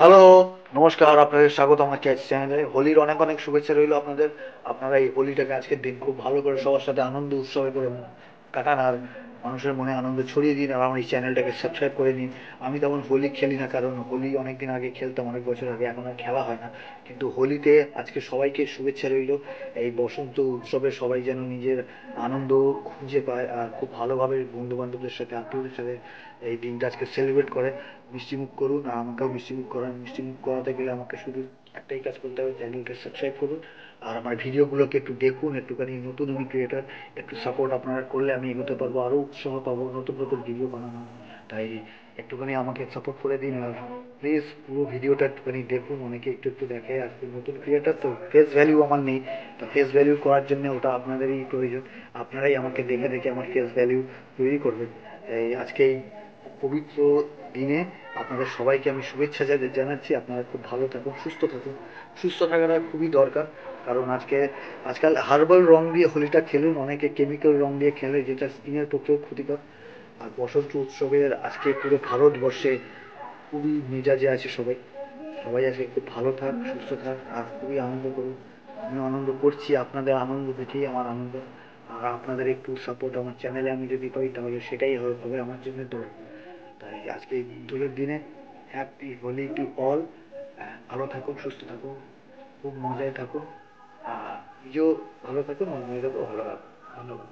Hello, নমস্কার। আপনাদের স্বাগত আমার চ্যানেলে। হোলির অনেক অনেক শুভেচ্ছা রইল আপনাদের। আপনারা এই হোলিটাকে আজকের দিন খুব ভালো করে সবার সাথে আনন্দ উৎসবে করে কাটান, আর মানুষের মনে আনন্দ ছড়িয়ে দিন, আর আমার এই চ্যানেলটাকে সাবস্ক্রাইব করে নিন। আমি তেমন হোলি খেলি না, কারণ হোলি অনেক দিন আগে খেলতাম, অনেক বছর আগে, এখন আর খেলা হয় না। কিন্তু হোলিতে আজকে সবাইকে শুভেচ্ছা রইল। এই বসন্ত উৎসবে সবাই যেন নিজের আনন্দ খুঁজে পায়, আর খুব ভালোভাবে বন্ধু বান্ধবদের সাথে, আত্মীয়দের সাথে এই দিনটা আজকে সেলিব্রেট করে। মিষ্টিমুখ করুন, আর আমাকেও মিষ্টিমুখ করান। মিষ্টিমুখ করাতে গেলে আমাকে শুধু একটাই কাজ করতে হবে, চ্যানেলকে সাবস্ক্রাইব করুন, আর আমার ভিডিওগুলোকে একটু দেখুন। একটুখানি নতুন আমি ক্রিয়েটার, একটু সাপোর্ট আপনারা করলে আমি এগোতে পারবো, আরও উৎসাহ পাবো নতুন নতুন ভিডিও বানানো। তাই একটুখানি আমাকে সাপোর্ট করে দিন, আর প্লিজ পুরো ভিডিওটা একটুখানি দেখুন। অনেকে একটু একটু দেখে, আর নতুন ক্রিয়েটার তো ফেস ভ্যালিউ আমার নেই, তো ফেস ভ্যালিউ করার জন্য ওটা আপনাদেরই প্রয়োজন। আপনারাই আমাকে দেখে দেখে আমার ফেস ভ্যালিউ তৈরি করবেন। এই আজকে এই পবিত্র দিনে আপনাদের সবাইকে আমি শুভেচ্ছা জানাচ্ছি। আপনারা খুব ভালো থাকুন, সুস্থ থাকুন। সুস্থ থাকাটা খুবই দরকার, কারণ আজকাল হার্বাল রং দিয়ে হোলিটা খেলুন, অনেকে কেমিক্যাল রং দিয়ে খেলে, যেটা স্কিনের পক্ষেও ক্ষতিকর। আর বসন্ত উৎসবের আজকে পুরো ভারতবর্ষে খুবই মেজাজে আছে সবাই। সবাই আজকে খুব ভালো থাক, সুস্থ থাক, আর খুবই আনন্দ করুন। আমিও আনন্দ করছি, আপনাদের আনন্দ দেখেই আমার আনন্দ। আর আপনাদের একটু সাপোর্ট আমার চ্যানেলে আমি যদি পাই, তাহলে সেটাই হবে আমার জন্য দৌড়। তাই আজকে এই দোলের দিনে হ্যাপি হোলি টু অল। ভালো থাকুন, সুস্থ থাকুন, খুব মজায় থাকুন, আর নিজেও ভালো থাকুন, অন্যদেরকেও ভালো রাখুন। ধন্যবাদ।